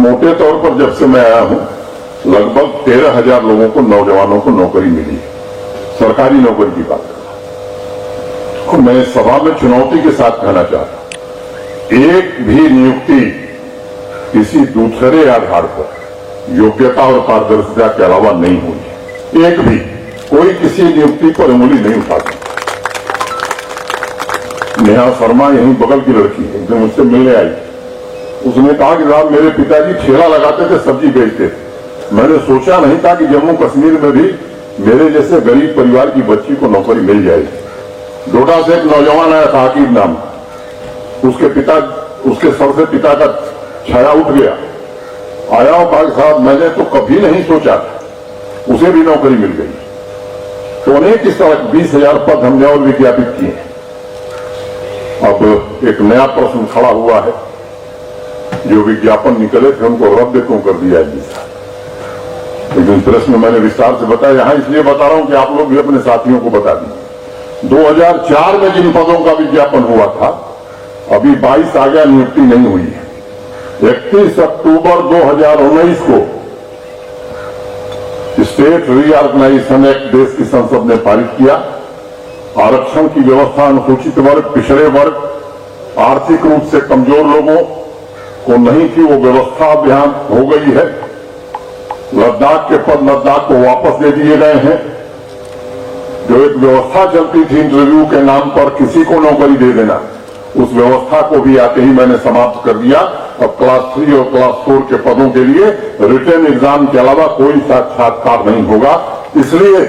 मोटे तौर पर जब से मैं आया हूं, लगभग 13,000 लोगों को, नौजवानों को नौकरी मिली है, सरकारी नौकरी की बात कर रहा हूं। और मैं सभा में चुनौती के साथ कहना चाहता हूं, एक भी नियुक्ति किसी दूसरे आधार पर योग्यता और पारदर्शिता के अलावा नहीं हुई। एक भी कोई किसी नियुक्ति पर उंगली नहीं उठा सकता। नेहा शर्मा यहीं बगल की लड़की है, जो मुझसे मिलने आई, उसने कहा कि साहब मेरे पिताजी ठेला लगाते थे, सब्जी बेचते थे। मैंने सोचा नहीं था कि जम्मू कश्मीर में भी मेरे जैसे गरीब परिवार की बच्ची को नौकरी मिल जाएगी। डोडा से एक नौजवान आया था, आकिब नाम, उसके सर से पिता का छाया उठ गया। आया और कहा साहब मैंने तो कभी नहीं सोचा, उसे भी नौकरी मिल गई। तो अनेक इस तरह 20,000 पद हमने और विज्ञापित किए हैं। अब एक नया प्रश्न खड़ा हुआ है, जो विज्ञापन निकले थे उनको रद्द क्यों कर दिया है? लेकिन प्रेस में मैंने विस्तार से बताया, यहां इसलिए बता रहा हूं कि आप लोग भी अपने साथियों को बता दें। 2004 में जिन पदों का विज्ञापन हुआ था, अभी 22 आ गया, नियुक्ति नहीं हुई है। 31 अक्टूबर 2019 को स्टेट रीऑर्गेनाइजेशन एक्ट देश की संसद ने पारित किया। आरक्षण की व्यवस्था अनुसूचित वर्ग, पिछड़े वर्ग, आर्थिक रूप से कमजोर लोगों को नहीं थी, वो व्यवस्था अब यहां हो गई है। लद्दाख के पद लद्दाख को वापस दे दिए गए हैं। जो एक व्यवस्था चलती थी इंटरव्यू के नाम पर किसी को नौकरी दे देना, उस व्यवस्था को भी आते ही मैंने समाप्त कर दिया। अब क्लास 3 और क्लास 4 के पदों के लिए रिटन एग्जाम के अलावा कोई साक्षात्कार नहीं होगा। इसलिए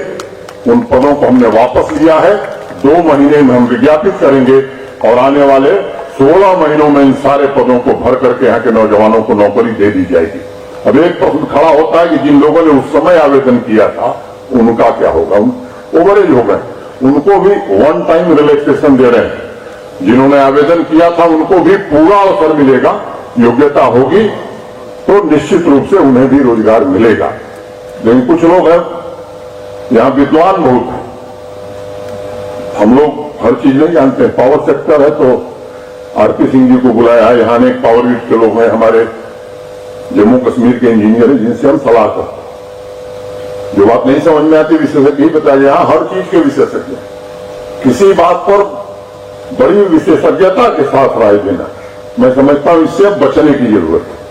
उन पदों को हमने वापस लिया है। 2 महीने में हम विज्ञापित करेंगे और आने वाले 16 महीनों में इन सारे पदों को भर करके यहाँ के नौजवानों को नौकरी दे दी जाएगी। अब एक प्रश्न खड़ा होता है कि जिन लोगों ने उस समय आवेदन किया था उनका क्या होगा? ओवरेज हो गए, उनको भी वन टाइम रिलैक्सेशन दे रहे हैं। जिन्होंने आवेदन किया था उनको भी पूरा अवसर मिलेगा, योग्यता होगी तो निश्चित रूप से उन्हें भी रोजगार मिलेगा। लेकिन कुछ लोग हैं यहां विद्वान बहुत है, हम लोग हर चीज नहीं जानते। पावर सेक्टर है तो आरपी सिंह जी को बुलाया है, यहां एक पावर ग्रिड के लोग हैं, हमारे जम्मू कश्मीर के इंजीनियर हैं, जिनसे हम सलाह करते। जो बात नहीं समझ में आती विशेषज्ञ ही बताया, यहां हर चीज के विशेषज्ञ, किसी बात पर बड़ी विशेषज्ञता के साथ राय देना, मैं समझता हूं इससे बचने की जरूरत है।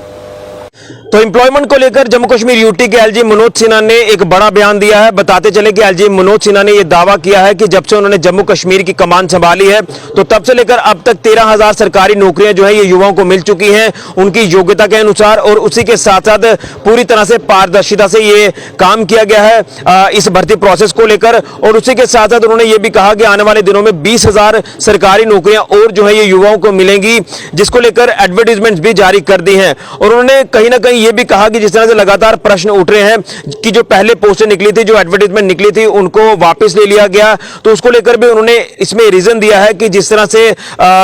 तो एम्प्लॉयमेंट को लेकर जम्मू कश्मीर यूटी के एलजी मनोज सिन्हा ने एक बड़ा बयान दिया है। बताते चले कि एलजी मनोज सिन्हा ने यह दावा किया है कि जब से उन्होंने जम्मू कश्मीर की कमान संभाली है तो तब से लेकर अब तक 13,000 सरकारी नौकरियां जो है ये युवाओं को मिल चुकी हैं उनकी योग्यता के अनुसार, और उसी के साथ साथ पूरी तरह से पारदर्शिता से ये काम किया गया है इस भर्ती प्रोसेस को लेकर। और उसी के साथ साथ उन्होंने ये भी कहा कि आने वाले दिनों में 20,000 सरकारी नौकरियां और जो है ये युवाओं को मिलेंगी, जिसको लेकर एडवर्टीजमेंट भी जारी कर दी हैं। और उन्होंने कहीं ना कहीं ये भी कहा कि जिस तरह से लगातार प्रश्न उठ रहे हैं कि जो पहले पोस्टें निकली थी, जो एडवर्टाइजमेंट निकली थी, उनको वापस ले लिया गया, तो उसको लेकर भी उन्होंने इसमें रीजन दिया है कि जिस तरह से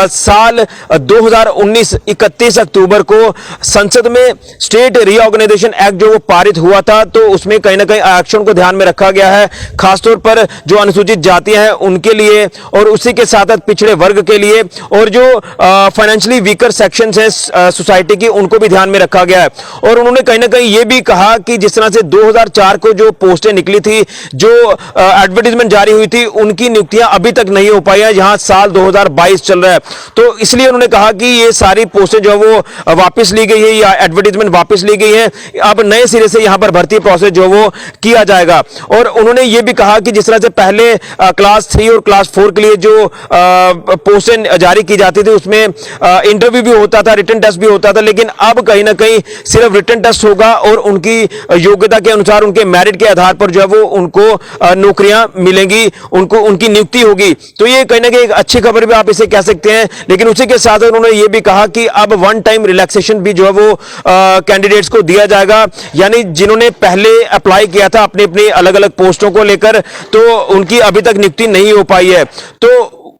साल 2019 31 अक्टूबर को संसद में स्टेट रीऑर्गेनाइजेशन एक्ट जो वो पारित हुआ था, तो उसमें कहीं ना कहीं आरक्षण को ध्यान में रखा गया है, खासतौर पर जो अनुसूचित जातियां हैं उनके लिए, और उसी के साथ साथ पिछड़े वर्ग के लिए, और जो फाइनेंशियली वीकर सेक्शंस हैं सोसाइटी की, उनको भी ध्यान में रखा गया है। और उन्होंने कहीं ना कहीं यह भी कहा कि जिस तरह से 2004 को जो पोस्टें निकली थी, जो एडवर्टाइजमेंट जारी हुई थी, उनकी नियुक्तियां अभी तक नहीं हो पाई है, जहां साल 2022 चल रहा है। तो इसलिए उन्होंने कहा कि ये सारी पोस्टें जो है वो वापस ली गई है या एडवर्टाइजमेंट वापस ली गई है, अब नए सिरे से यहां पर भर्ती प्रोसेस जो वो किया जाएगा। और उन्होंने ये भी कहा कि जिस तरह से पहले क्लास 3 और क्लास 4 के लिए जो पोस्टें जारी की जाती थी उसमें इंटरव्यू भी होता था, रिटन टेस्ट भी होता था, लेकिन अब कहीं ना कहीं सिर्फ रिटन टेस्ट होगा और उनकी योग्यता के अनुसार, उनके मेरिट के आधार पर जो है वो उनको नौकरियां मिलेंगी, उनको उनकी नियुक्ति होगी। तो ये कहीं ना कहीं एक अच्छी खबर भी आप इसे कह सकते हैं। लेकिन उसी के साथ उन्होंने ये भी कहा कि अब वन टाइम रिलैक्सेशन भी जो है वो कैंडिडेट्स को दिया जाएगा, यानी जिन्होंने पहले अप्लाई किया था अपनी अपनी अलग अलग पोस्टों को लेकर, तो उनकी अभी तक नियुक्ति नहीं हो पाई है। तो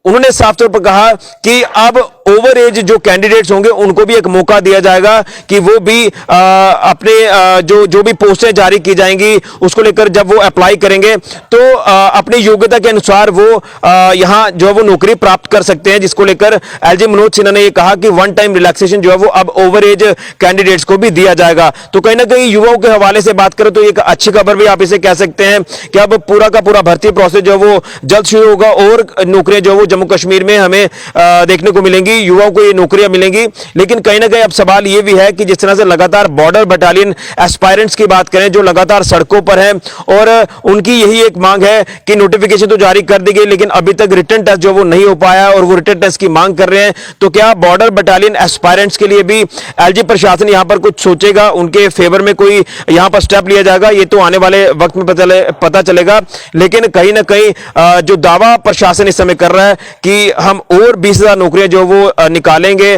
उन्होंने साफ तौर पर कहा कि अब ओवर एज जो कैंडिडेट्स होंगे उनको भी एक मौका दिया जाएगा कि वो भी अपने जो भी पोस्टें जारी की जाएंगी उसको लेकर जब वो अप्लाई करेंगे तो अपनी योग्यता के अनुसार वो यहां जो है वो नौकरी प्राप्त कर सकते हैं, जिसको लेकर एलजी मनोज सिन्हा ने ये कहा कि वन टाइम रिलैक्सेशन जो है वो अब ओवर एज कैंडिडेट्स को भी दिया जाएगा। तो कहीं ना कहीं युवाओं के हवाले से बात करें तो एक अच्छी खबर भी आप इसे कह सकते हैं कि अब पूरा का पूरा भर्ती प्रोसेस जो है वो जल्द शुरू होगा और नौकरियां जो है वो जम्मू कश्मीर में हमें देखने को मिलेंगी, युवाओं को ये नौकरियां मिलेंगी। लेकिन कहीं ना कहीं अब सवाल ये भी है कि जिस तरह से लगातार बॉर्डर बटालियन एस्पायरेंट्स की बात करें जो लगातार सड़कों पर हैं और उनकी यही एक मांग है कि नोटिफिकेशन तो जारी कर दी गई लेकिन अभी तक रिटन टेस्ट जो वो नहीं हो पाया और वो रिटन टेस्ट की मांग कर रहे हैं, तो क्या बॉर्डर बटालियन एस्पायरेंट्स के लिए भी एलजी प्रशासन यहां पर कुछ सोचेगा, उनके फेवर में कोई यहां पर स्टेप लिया जाएगा, ये तो आने वाले वक्त में पता चलेगा। लेकिन कहीं ना कहीं जो दावा प्रशासन इस समय कर रहा है कि हम और 20,000 नौकरियां जो वो निकालेंगे,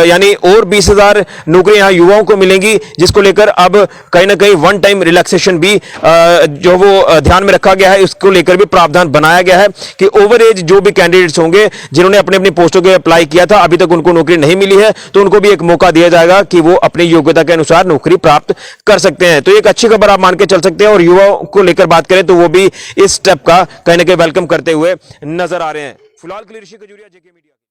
यानी और 20,000 नौकरियां यहां युवाओं को मिलेंगी, जिसको लेकर अब कहीं ना कहीं वन टाइम रिलैक्सेशन भी जो वो ध्यान में रखा गया है, इसको लेकर भी प्रावधान बनाया गया है कि ओवर एज जो भी कैंडिडेट्स होंगे जिन्होंने अपने अपनी पोस्टों के अप्लाई किया था अभी तक उनको नौकरी नहीं मिली है, तो उनको भी एक मौका दिया जाएगा कि वो अपनी योग्यता के अनुसार नौकरी प्राप्त कर सकते हैं। तो एक अच्छी खबर आप मान के चल सकते हैं और युवाओं को लेकर बात करें तो वो भी इस स्टेप का कहीं ना कहीं वेलकम करते हुए नजर आ रहे हैं। फिलहाल के लिए ऋषि खजूरिया, जेके मीडिया।